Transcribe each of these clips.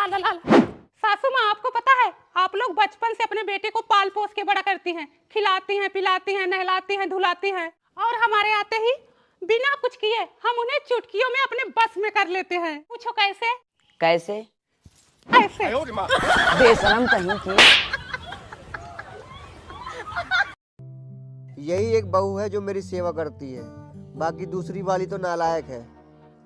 ला ला। सासू माँ, आपको पता है आप लोग बचपन से अपने बेटे को पाल पोस के बड़ा करती हैं, खिलाती हैं, पिलाती हैं, नहलाती हैं, धुलाती हैं, और हमारे आते ही बिना कुछ किए हम उन्हें चुटकियों में अपने बस में कर लेते हैं। पूछो कैसे? कैसे? ऐसे। बेशरम कहीं की। यही एक बहू है जो मेरी सेवा करती है, बाकी दूसरी वाली तो नालायक है।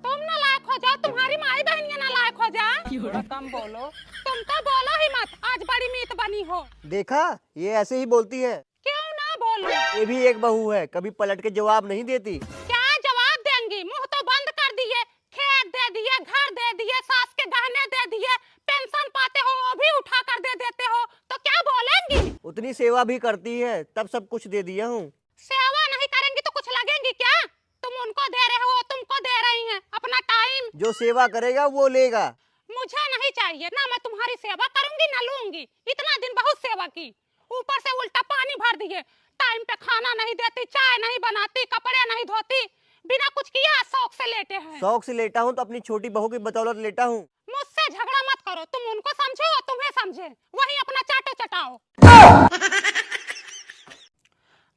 तुम नालायक हो जाओ, तुम्हारी माई बहनियां नालायक हो जाए। थोड़ा कम बोलो। तुम तो बोलो ही मत, आज बड़ी मीत बनी हो। देखा, ये ऐसे ही बोलती है। क्यों ना बोलो? ये भी एक बहू है, कभी पलट के जवाब नहीं देती। क्या जवाब देंगी? मुंह तो बंद कर दिए, खेत दे दिए, घर दे दिए, सास के गहने दे दिए, पेंशन पाते हो वो भी उठा कर दे देते हो, तो क्या बोलेंगी? उतनी सेवा भी करती है, तब सब कुछ दे दिया हूँ। सेवा नहीं करेंगी तो कुछ लगेंगी क्या? तुम उनको दे रहे हो, तुमको दे रही हैं अपना टाइम। जो सेवा करेगा वो लेगा। मुझे नहीं चाहिए ना, मैं तुम्हारी सेवा करूंगी ना लूंगी। इतना दिन बहुत सेवा की, ऊपर से उल्टा पानी भर दिए, टाइम पे खाना नहीं देती, चाय नहीं बनाती, कपड़े नहीं धोती, बिना कुछ किया शौक से लेटे हैं। शौक से लेटा हूँ तो अपनी छोटी बहू की बदौलत लेटा हूँ। मुझसे झगड़ा मत करो, तुम उनको समझो, तुम्हें समझे, वही अपना चाटो चटाओ।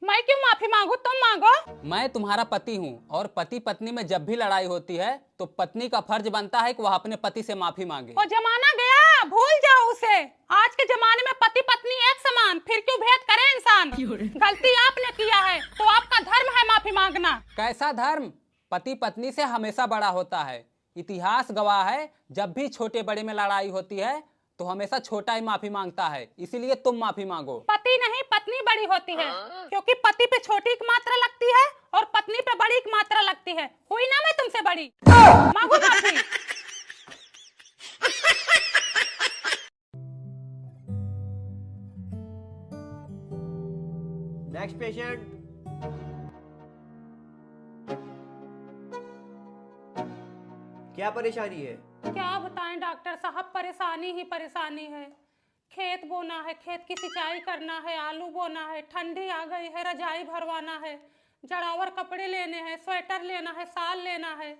मैं क्यों माफी मांगू, तुम मांगो। मैं तुम्हारा पति हूँ और पति पत्नी में जब भी लड़ाई होती है तो पत्नी का फर्ज बनता है कि वह अपने पति से माफी मांगे। वो जमाना गया, भूल जाओ उसे। आज के जमाने में पति पत्नी एक समान, फिर क्यों भेद करे इंसान? गलती आपने किया है तो आपका धर्म है माफी मांगना। कैसा धर्म? पति पत्नी से हमेशा बड़ा होता है। इतिहास गवाह है, जब भी छोटे बड़े में लड़ाई होती है तो हमेशा छोटा ही माफी मांगता है, इसीलिए तुम माफी मांगो। पति नहीं पत्नी बड़ी होती है, क्योंकि पति पे छोटी एक मात्रा लगती है और पत्नी पे बड़ी एक मात्रा लगती है। हुई ना मैं तुमसे बड़ी, मांगो माफी। Next patient. क्या परेशानी है? क्या बताएं डॉक्टर साहब, परेशानी ही परेशानी है। खेत बोना है, खेत की सिंचाई करना है, आलू बोना है, ठंडी आ गई है, रजाई भरवाना है, जड़ावर कपड़े लेने हैं, स्वेटर लेना है, साल लेना है,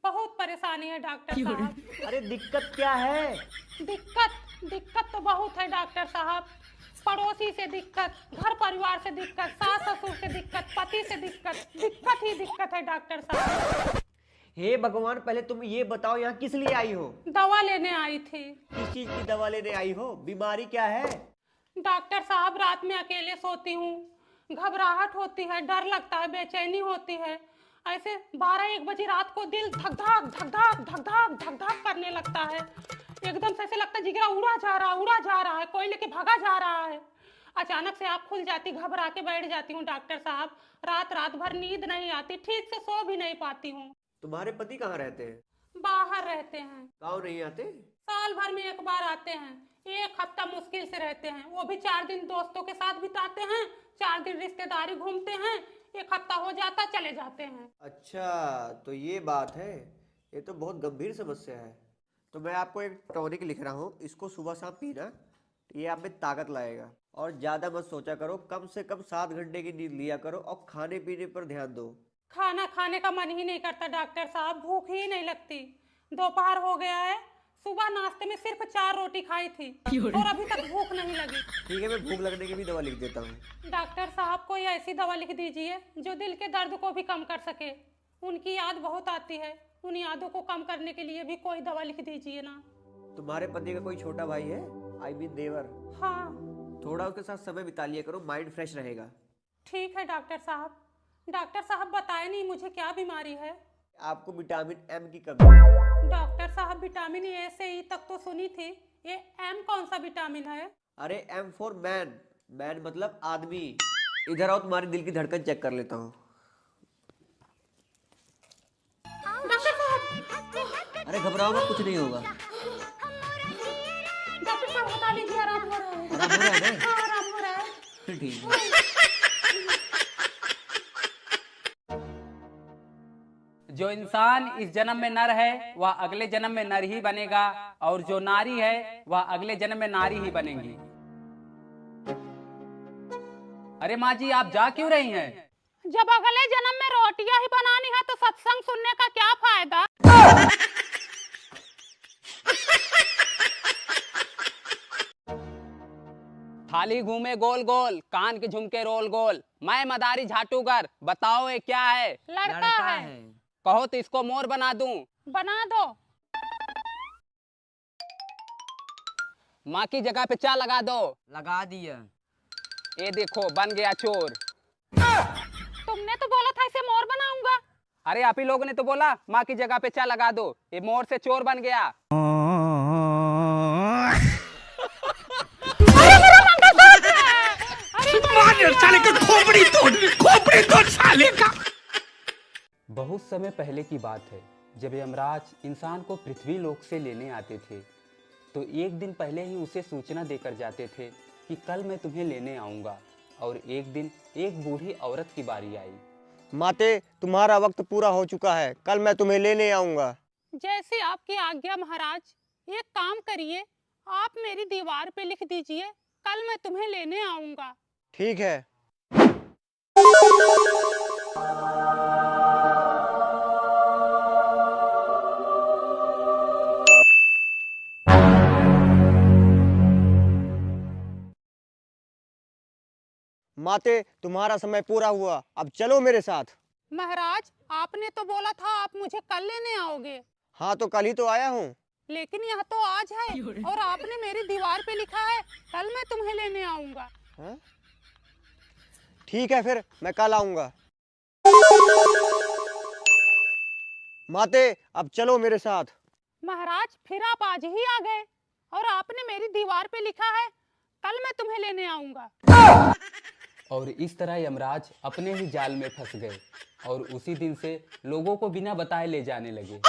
बहुत परेशानी है डॉक्टर साहब। अरे दिक्कत क्या है? दिक्कत तो बहुत है डॉक्टर साहब। पड़ोसी से दिक्कत, घर परिवार से दिक्कत, सास ससुर से दिक्कत, पति से दिक्कत, दिक्कत ही दिक्कत है डॉक्टर साहब। हे भगवान, पहले तुम ये बताओ यहाँ किस लिए आई हो? दवा लेने आई थी। किस चीज की दवा लेने आई हो? बीमारी क्या है? डॉक्टर साहब, रात में अकेले सोती हूँ, घबराहट होती है, डर लगता है, बेचैनी होती है। ऐसे 12-1 बजे रात को दिल धक धक धक धक धक धक धक धक करने लगता है। एकदम से ऐसे लगता है जिगरा उड़ा जा रहा है, कोई लेके भागा जा रहा है। अचानक से आँख खुल जाती, घबरा के बैठ जाती हूँ डॉक्टर साहब। रात भर नींद नहीं आती, ठीक से सो भी नहीं पाती हूँ। तुम्हारे पति कहाँ रहते हैं? बाहर रहते हैं। गाँव नहीं आते? साल भर में एक बार आते हैं, 1 हफ्ता मुश्किल से रहते हैं, वो भी 4 दिन दोस्तों के साथ बिताते हैं, 4 दिन रिश्तेदारी घूमते हैं, 1 हफ्ता हो जाता चले जाते हैं। अच्छा, तो ये बात है। ये तो बहुत गंभीर समस्या है। तो मैं आपको एक टॉनिक लिख रहा हूँ, इसको सुबह शाम पीना, ये आप में ताकत लाएगा। और ज़्यादा मत सोचा करो, कम से कम 7 घंटे की नींद लिया करो और खाने पीने पर ध्यान दो। खाना खाने का मन ही नहीं करता डॉक्टर साहब, भूख ही नहीं लगती। दोपहर हो गया है, सुबह नाश्ते में सिर्फ 4 रोटी खाई थी और अभी तक भूख नहीं लगी। ठीक है, मैं भूख लगने की भी दवा लिख देता हूँ। डॉक्टर साहब, कोई ऐसी दवा लिख दीजिए जो दिल के दर्द को भी कम कर सके। उनकी याद बहुत आती है, उन यादों को कम करने के लिए भी कोई दवा लिख दीजिए ना। तुम्हारे पति का कोई छोटा भाई है? आई मीन देवर? हाँ। थोड़ा उसके साथ समय बिता लिया करो, माइंड फ्रेश रहेगा। ठीक है डॉक्टर साहब। डॉक्टर साहब, बताए नहीं मुझे क्या बीमारी है? आपको विटामिन एम की कमी। डॉक्टर साहब, विटामिन ए से ई तक तो सुनी थी, ये एम कौन सा विटामिन है? अरे एम फॉर मैन, मैन मतलब आदमी। इधर आओ, तुम्हारी दिल की धड़कन चेक कर लेता हूँ। डॉक्टर साहब, अरे घबराओ मत, कुछ नहीं होगा। डॉक्टर साहब बता लीजिए, आराम हो रहा है? आराम हो रहा है ना? हाँ, आराम हो रहा है। फिर ठीक है। जो इंसान इस जन्म में नर है वह अगले जन्म में नर ही बनेगा और जो नारी है वह अगले जन्म में नारी ही बनेगी। अरे माँ जी, आप जा क्यों रही हैं? जब अगले जन्म में रोटियां ही बनानी है तो सत्संग सुनने का क्या फायदा? बाली घूमे गोल गोल, कान के झुमके रोल गोल, मैं मदारी झाटूगर, बताओ ये क्या है? लड़का है। कहो तो इसको मोर बना दूं। बना दो। माँ की जगह पे चा लगा दो। लगा दिया। ये देखो बन गया चोर। तुमने तो बोला था इसे मोर बनाऊंगा। अरे आप ही लोगों ने तो बोला माँ की जगह पे चा लगा दो, ये मोर से चोर बन गया। अरे मेरा मंगलसूत्र है! अरे साले का खोपड़ी तोड़ साले का। बहुत समय पहले की बात है, जब यमराज इंसान को पृथ्वी लोक से लेने आते थे, तो एक दिन पहले ही उसे सूचना देकर जाते थे कि कल मैं तुम्हें लेने आऊंगा। और एक दिन एक बूढ़ी औरत की बारी आई। माते, तुम्हारा वक्त पूरा हो चुका है, कल मैं तुम्हें लेने आऊंगा। जैसी आपकी आज्ञा महाराज। एक काम करिए, आप मेरी दीवार पे लिख दीजिए, कल मैं तुम्हें लेने आऊंगा। ठीक है। माते, तुम्हारा समय पूरा हुआ, अब चलो मेरे साथ। महाराज, आपने तो बोला था आप मुझे कल लेने आओगे। हाँ, तो कल ही तो आया हूँ। लेकिन यह तो आज है और आपने मेरी दीवार पे लिखा है कल मैं तुम्हें लेने आऊंगा। हाँ? ठीक है, फिर मैं कल आऊंगा। माते, अब चलो मेरे साथ। महाराज, फिर आप आज ही आ गए और आपने मेरी दीवार पे लिखा है कल मैं तुम्हें लेने आऊंगा। और इस तरह यमराज अपने ही जाल में फंस गए और उसी दिन से लोगों को बिना बताए ले जाने लगे।